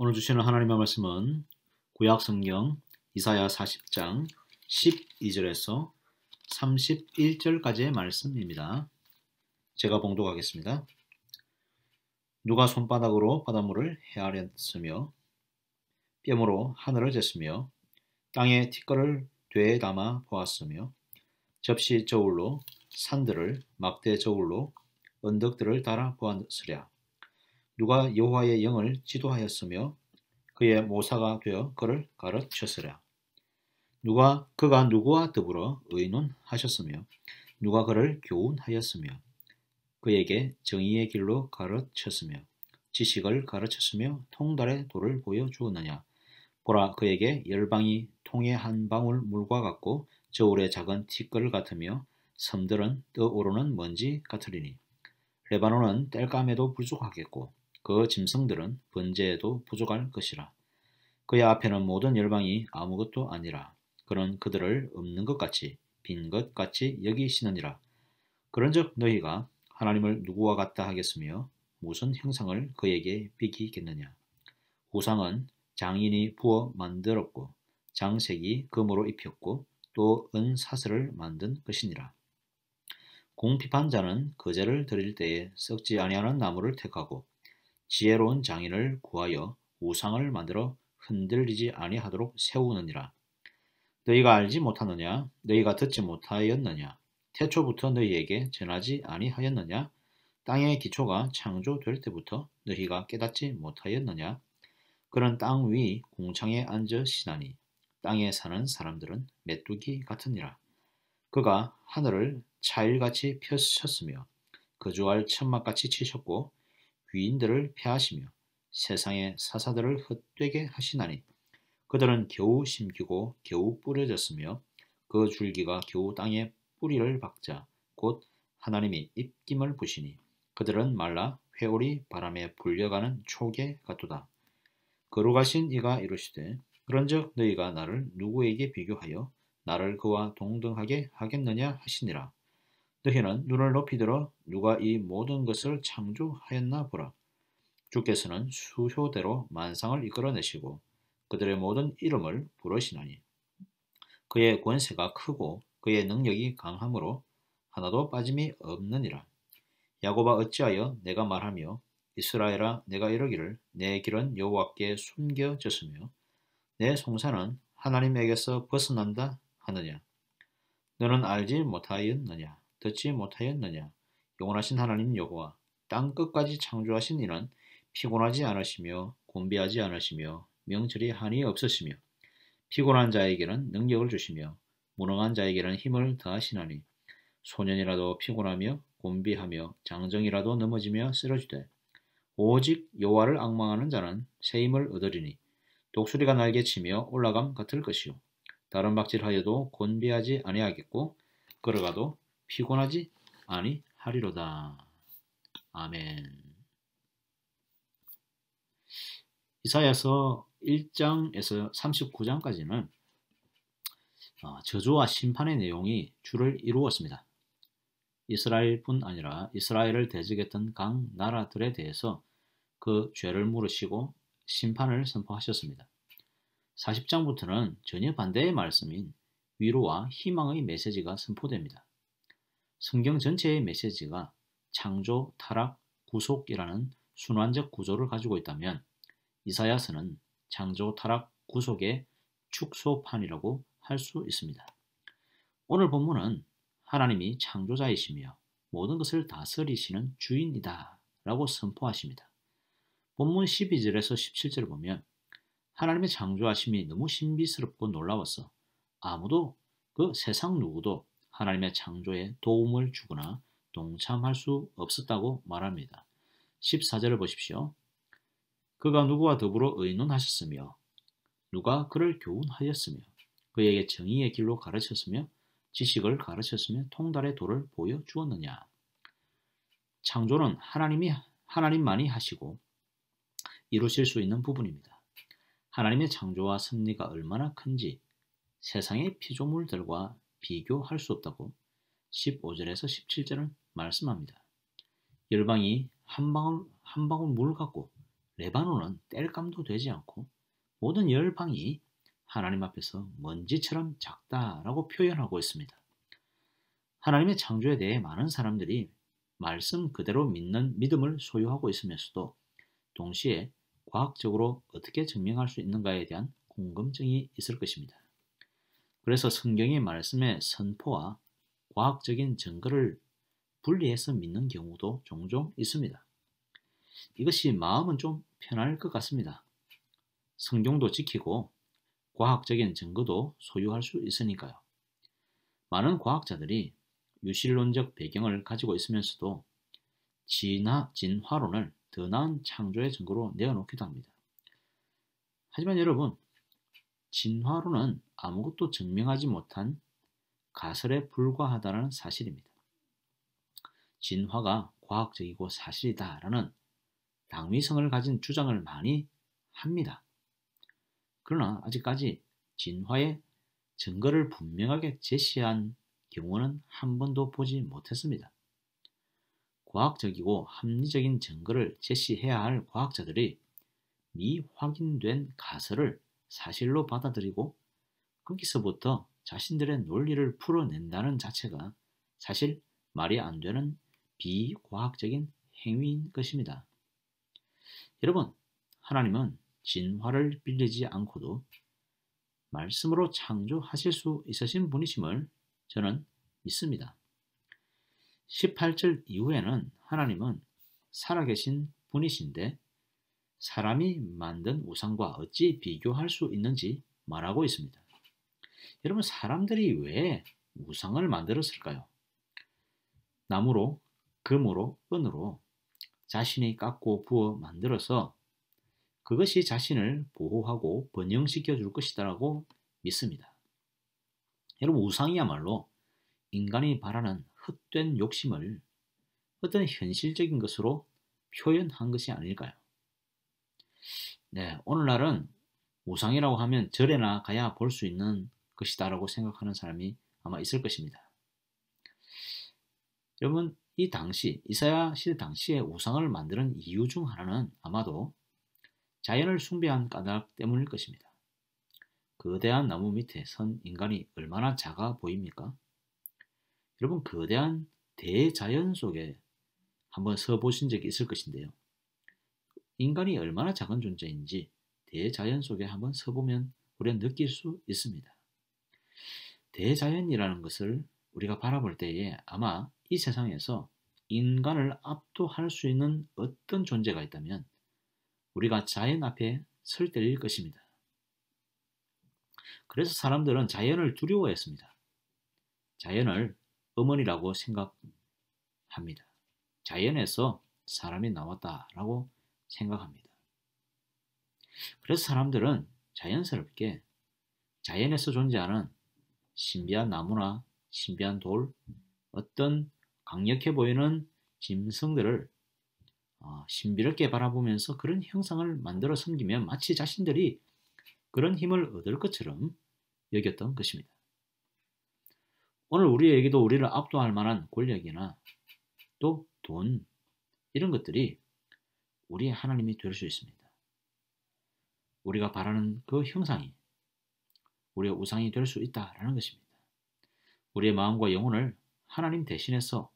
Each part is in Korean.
오늘 주시는 하나님의 말씀은 구약 성경 이사야 40장 12절에서 31절까지의 말씀입니다. 제가 봉독하겠습니다. 누가 손바닥으로 바닷물을 헤아렸으며 뼘으로 하늘을 쟀으며 땅에 티끌을 되에 담아 보았으며 접시 저울로 산들을 막대 저울로 언덕들을 달아 보았으랴. 누가 여호와의 영을 지도하였으며 그의 모사가 되어 그를 가르쳤으랴. 그가 누구와 더불어 의논하셨으며 누가 그를 교훈하였으며 그에게 정의의 길로 가르쳤으며 지식을 가르쳤으며 통달의 도를 보여주었느냐. 보라, 그에게 열방이 통의 한 방울 물과 같고 저울의 작은 티끌 같으며 섬들은 떠오르는 먼지 같으리니 레바논은 땔감에도 부족하겠고 그 짐승들은 번제에도 부족할 것이라. 그의 앞에는 모든 열방이 아무것도 아니라 그는 그들을 없는 것 같이 빈 것 같이 여기시느니라. 그런즉 너희가 하나님을 누구와 같다 하겠으며 무슨 형상을 그에게 비기겠느냐. 우상은 장인이 부어 만들었고 장색이 금으로 입혔고 또 은사슬을 만든 것이니라. 궁핍한 자는 거제를 드릴 때에 썩지 아니하는 나무를 택하고 지혜로운 장인을 구하여 우상을 만들어 흔들리지 아니하도록 세우느니라. 너희가 알지 못하느냐? 너희가 듣지 못하였느냐? 태초부터 너희에게 전하지 아니하였느냐? 땅의 기초가 창조될 때부터 너희가 깨닫지 못하였느냐? 그는 땅 위 궁창에 앉으시나니 땅에 사는 사람들은 메뚜기 같으니라. 그가 하늘을 차일같이 펴셨으며 거주할 천막같이 치셨고 귀인들을 패하시며 세상의 사사들을 헛되게 하시나니 그들은 겨우 심기고 겨우 뿌려졌으며 그 줄기가 겨우 땅에 뿌리를 박자 곧 하나님이 입김을 부시니 그들은 말라 회오리 바람에 불려가는 초계 같도다. 거룩하신 이가 이르시되 그런즉 너희가 나를 누구에게 비교하여 나를 그와 동등하게 하겠느냐 하시니라. 너희는 눈을 높이 들어 누가 이 모든 것을 창조하였나 보라. 주께서는 수효대로 만상을 이끌어내시고 그들의 모든 이름을 부르시나니 그의 권세가 크고 그의 능력이 강함으로 하나도 빠짐이 없느니라. 야곱아 어찌하여 내가 말하며 이스라엘아 내가 이르기를 내 길은 여호와께 숨겨졌으며 내 송사는 하나님에게서 벗어난다 하느냐. 너는 알지 못하였느냐 듣지 못하였느냐. 영원하신 하나님 여호와 땅 끝까지 창조하신 이는 피곤하지 않으시며 곤비하지 않으시며 명철이 한이 없으시며 피곤한 자에게는 능력을 주시며 무능한 자에게는 힘을 더하시나니 소년이라도 피곤하며 곤비하며 장정이라도 넘어지며 쓰러지되 오직 여호와를 앙망하는 자는 새 힘을 얻으리니 독수리가 날개치며 올라감 같을 것이요 다른 박질하여도 곤비하지 아니하겠고 걸어가도 피곤하지 아니하리로다. 아멘. 이사야서 1장에서 39장까지는 저주와 심판의 내용이 주를 이루었습니다. 이스라엘뿐 아니라 이스라엘을 대적했던 각 나라들에 대해서 그 죄를 물으시고 심판을 선포하셨습니다. 40장부터는 전혀 반대의 말씀인 위로와 희망의 메시지가 선포됩니다. 성경 전체의 메시지가 창조, 타락, 구속이라는 순환적 구조를 가지고 있다면 이사야서는 창조, 타락, 구속의 축소판이라고 할 수 있습니다. 오늘 본문은 하나님이 창조자이시며 모든 것을 다스리시는 주인이다 라고 선포하십니다. 본문 12절에서 17절을 보면 하나님의 창조하심이 너무 신비스럽고 놀라워서 아무도 그 세상 누구도 하나님의 창조에 도움을 주거나 동참할 수 없었다고 말합니다. 14절을 보십시오. 그가 누구와 더불어 의논하셨으며 누가 그를 교훈하였으며 그에게 정의의 길로 가르쳤으며 지식을 가르쳤으며 통달의 도를 보여주었느냐. 창조는 하나님만이 하시고 이루실 수 있는 부분입니다. 하나님의 창조와 섭리가 얼마나 큰지 세상의 피조물들과 비교할 수 없다고 15절에서 17절은 말씀합니다. 열방이 한 방울 물 같고 레바논은 땔감도 되지 않고 모든 열방이 하나님 앞에서 먼지처럼 작다라고 표현하고 있습니다. 하나님의 창조에 대해 많은 사람들이 말씀 그대로 믿는 믿음을 소유하고 있으면서도 동시에 과학적으로 어떻게 증명할 수 있는가에 대한 궁금증이 있을 것입니다. 그래서 성경의 말씀의 선포와 과학적인 증거를 분리해서 믿는 경우도 종종 있습니다. 이것이 마음은 좀 편할 것 같습니다. 성경도 지키고 과학적인 증거도 소유할 수 있으니까요. 많은 과학자들이 유실론적 배경을 가지고 있으면서도 진화론을 더 나은 창조의 증거로 내어놓기도 합니다. 하지만 여러분, 진화론은 아무것도 증명하지 못한 가설에 불과하다는 사실입니다. 진화가 과학적이고 사실이다라는 당위성을 가진 주장을 많이 합니다. 그러나 아직까지 진화의 증거를 분명하게 제시한 경우는 한 번도 보지 못했습니다. 과학적이고 합리적인 증거를 제시해야 할 과학자들이 미확인된 가설을 사실로 받아들이고 거기서부터 자신들의 논리를 풀어낸다는 자체가 사실 말이 안 되는 비과학적인 행위인 것입니다. 여러분, 하나님은 진화를 빌리지 않고도 말씀으로 창조하실 수 있으신 분이심을 저는 믿습니다. 18절 이후에는 하나님은 살아계신 분이신데 사람이 만든 우상과 어찌 비교할 수 있는지 말하고 있습니다. 여러분, 사람들이 왜 우상을 만들었을까요? 나무로, 금으로, 은으로 자신이 깎고 부어 만들어서 그것이 자신을 보호하고 번영시켜 줄 것이다라고 믿습니다. 여러분, 우상이야말로 인간이 바라는 헛된 욕심을 어떤 현실적인 것으로 표현한 것이 아닐까요? 네, 오늘날은 우상이라고 하면 절에나 가야 볼 수 있는 것이다라고 생각하는 사람이 아마 있을 것입니다. 여러분, 이 당시 이사야 시대 당시에 우상을 만드는 이유 중 하나는 아마도 자연을 숭배한 까닭 때문일 것입니다. 거대한 나무 밑에 선 인간이 얼마나 작아 보입니까? 여러분, 거대한 대자연 속에 한번 서 보신 적이 있을 것인데요. 인간이 얼마나 작은 존재인지 대자연 속에 한번 서보면 우리가 느낄 수 있습니다. 대자연이라는 것을 우리가 바라볼 때에 아마 이 세상에서 인간을 압도할 수 있는 어떤 존재가 있다면 우리가 자연 앞에 설 때일 것입니다. 그래서 사람들은 자연을 두려워했습니다. 자연을 어머니라고 생각합니다. 자연에서 사람이 나왔다라고 생각합니다. 그래서 사람들은 자연스럽게 자연에서 존재하는 신비한 나무나 신비한 돌, 어떤 강력해 보이는 짐승들을 신비롭게 바라보면서 그런 형상을 만들어 섬기면 마치 자신들이 그런 힘을 얻을 것처럼 여겼던 것입니다. 오늘 우리에게도 우리를 압도할 만한 권력이나 또 돈, 이런 것들이 우리의 하나님이 될 수 있습니다. 우리가 바라는 그 형상이 우리의 우상이 될 수 있다라는 것입니다. 우리의 마음과 영혼을 하나님 대신해서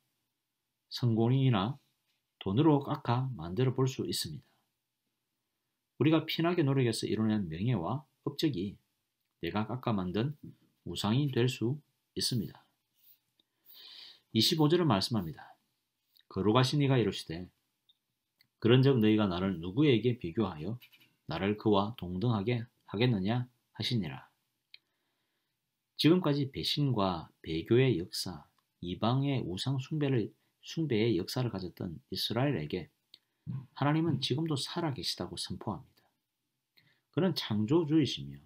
성공이나 돈으로 깎아 만들어 볼 수 있습니다. 우리가 피나게 노력해서 이뤄낸 명예와 업적이 내가 깎아 만든 우상이 될 수 있습니다. 25절은 말씀합니다. 거룩하신 이가 이르시되 그런즉 너희가 나를 누구에게 비교하여 나를 그와 동등하게 하겠느냐 하시니라. 지금까지 배신과 배교의 역사, 이방의 우상 숭배의 역사를 가졌던 이스라엘에게 하나님은 지금도 살아계시다고 선포합니다. 그는 창조주이시며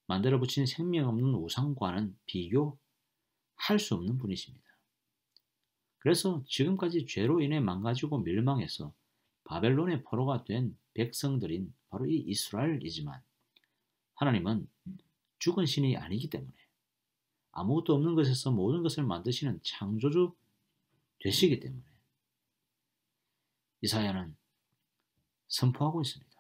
만들어 붙인 생명 없는 우상과는 비교할 수 없는 분이십니다. 그래서 지금까지 죄로 인해 망가지고 멸망해서 바벨론의 포로가 된 백성들인 바로 이 이스라엘이지만 하나님은 죽은 신이 아니기 때문에 아무것도 없는 것에서 모든 것을 만드시는 창조주 되시기 때문에 이사야는 선포하고 있습니다.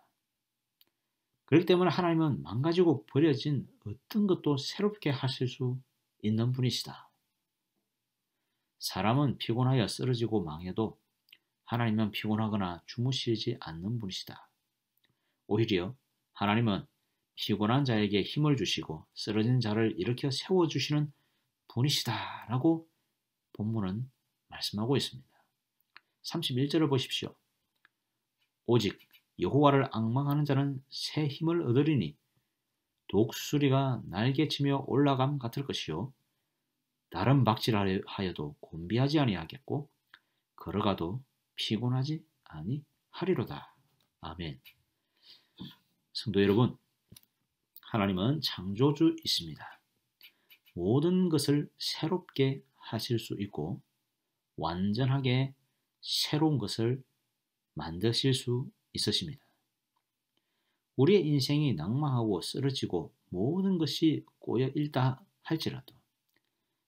그렇기 때문에 하나님은 망가지고 버려진 어떤 것도 새롭게 하실 수 있는 분이시다. 사람은 피곤하여 쓰러지고 망해도 하나님은 피곤하거나 주무시지 않는 분이시다. 오히려 하나님은 피곤한 자에게 힘을 주시고 쓰러진 자를 일으켜 세워주시는 분이시다 라고 본문은 말씀하고 있습니다. 31절을 보십시오. 오직 여호와를 앙망하는 자는 새 힘을 얻으리니 독수리가 날개치며 올라감 같을 것이요 다른 박질하여도 곤비하지 아니하겠고 걸어가도 피곤하지 아니하리로다. 아멘. 성도 여러분, 하나님은 창조주이십니다. 모든 것을 새롭게 하실 수 있고 완전하게 새로운 것을 만드실 수 있으십니다. 우리의 인생이 낭망하고 쓰러지고 모든 것이 꼬여 있다 할지라도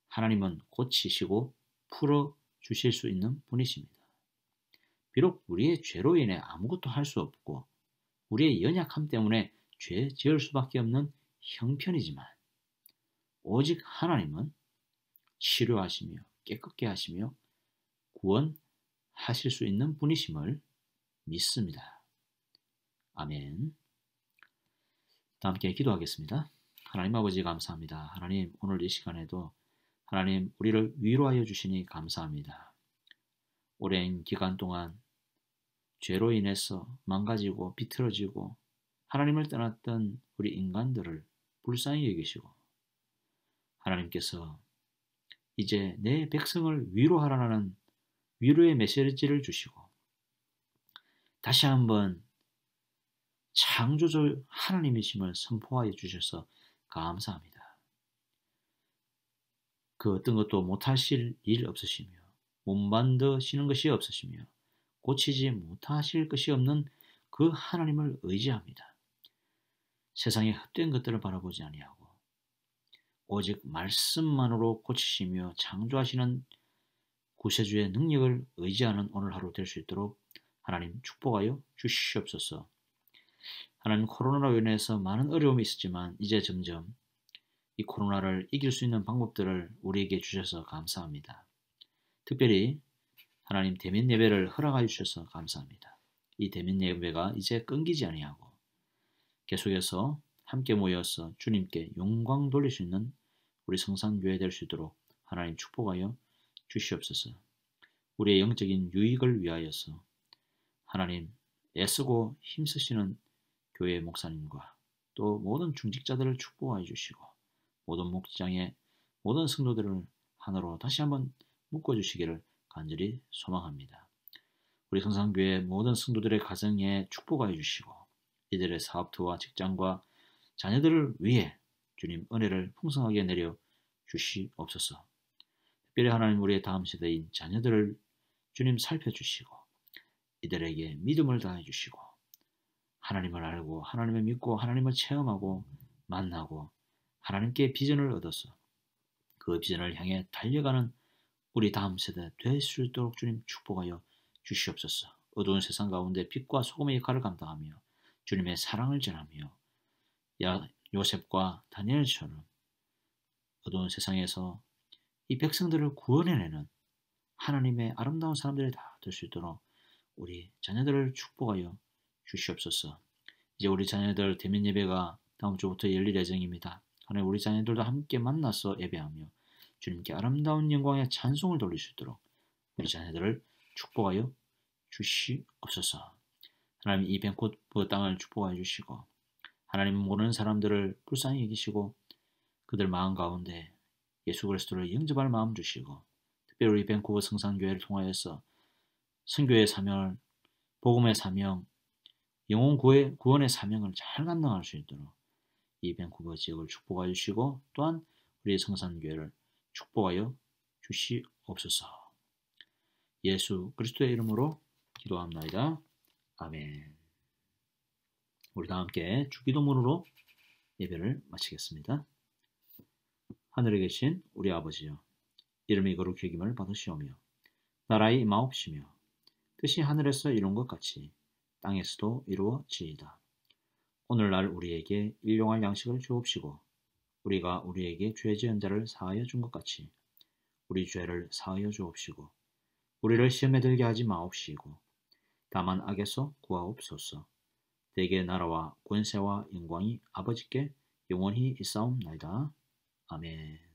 하나님은 고치시고 풀어주실 수 있는 분이십니다. 비록 우리의 죄로 인해 아무것도 할 수 없고 우리의 연약함 때문에 죄 지을 수밖에 없는 형편이지만 오직 하나님은 치료하시며 깨끗게 하시며 구원하실 수 있는 분이심을 믿습니다. 아멘. 다 함께 기도하겠습니다. 하나님 아버지 감사합니다. 하나님 오늘 이 시간에도 하나님 우리를 위로하여 주시니 감사합니다. 오랜 기간 동안 죄로 인해서 망가지고 비틀어지고 하나님을 떠났던 우리 인간들을 불쌍히 여기시고 하나님께서 이제 내 백성을 위로하라는 위로의 메시지를 주시고 다시 한번 창조주 하나님이심을 선포하여 주셔서 감사합니다. 그 어떤 것도 못하실 일 없으시며 못 만드시는 것이 없으시며 고치지 못하실 것이 없는 그 하나님을 의지합니다. 세상의 헛된 것들을 바라보지 아니하고 오직 말씀만으로 고치시며 창조하시는 구세주의 능력을 의지하는 오늘 하루 될 수 있도록 하나님 축복하여 주시옵소서. 하나님 코로나로 인해서 많은 어려움이 있었지만 이제 점점 이 코로나를 이길 수 있는 방법들을 우리에게 주셔서 감사합니다. 특별히 하나님 대면 예배를 허락하여 주셔서 감사합니다. 이 대면 예배가 이제 끊기지 아니하고 계속해서 함께 모여서 주님께 영광 돌릴 수 있는 우리 성산교회 될 수 있도록 하나님 축복하여 주시옵소서. 우리의 영적인 유익을 위하여서 하나님 애쓰고 힘쓰시는 교회 목사님과 또 모든 중직자들을 축복하여 주시고 모든 목장의 모든 성도들을 하나로 다시 한번 묶어주시기를 간절히 소망합니다. 우리 성산교회 모든 성도들의 가정에 축복하여 주시고 이들의 사업터와 직장과 자녀들을 위해 주님 은혜를 풍성하게 내려 주시옵소서. 특별히 하나님 우리의 다음 세대인 자녀들을 주님 살펴주시고 이들에게 믿음을 다해 주시고 하나님을 알고 하나님을 믿고 하나님을 체험하고 만나고 하나님께 비전을 얻어서 그 비전을 향해 달려가는 우리 다음 세대 될 수 있도록 주님 축복하여 주시옵소서. 어두운 세상 가운데 빛과 소금의 역할을 감당하며 주님의 사랑을 전하며 요셉과 다니엘처럼 어두운 세상에서 이 백성들을 구원해내는 하나님의 아름다운 사람들이 다 될 수 있도록 우리 자녀들을 축복하여 주시옵소서. 이제 우리 자녀들 대면 예배가 다음 주부터 열릴 예정입니다. 하나님 우리 자녀들도 함께 만나서 예배하며 주님께 아름다운 영광의 찬송을 돌릴 수 있도록 우리 자녀들을 축복하여 주시옵소서. 하나님 이 벤코브 땅을 축복하여 주시고 하나님 모르는 사람들을 불쌍히 여기시고 그들 마음 가운데 예수 그리스도를 영접할 마음 주시고 특별히 우리 벤코브 성산교회를 통하여서 선교의 사명을 복음의 사명 영혼 구원의 사명을 잘 감당할 수 있도록 이 벤쿠버 지역을 축복하여 주시고 또한 우리 성산교회를 축복하여 주시옵소서. 예수 그리스도의 이름으로 기도합나이다. 아멘. 우리 다 함께 주기도문으로 예배를 마치겠습니다. 하늘에 계신 우리 아버지여, 이름이 거룩히 여김을 받으시오며 나라의 임하옵시며 뜻이 하늘에서 이룬 것 같이 땅에서도 이루어지이다. 오늘날 우리에게 일용할 양식을 주옵시고 우리가 우리에게 죄 지은 자를 사하여 준 것 같이 우리 죄를 사하여 주옵시고 우리를 시험에 들게 하지 마옵시고 다만 악에서 구하옵소서. 대개 나라와 권세와 영광이 아버지께 영원히 있사옵나이다. 아멘.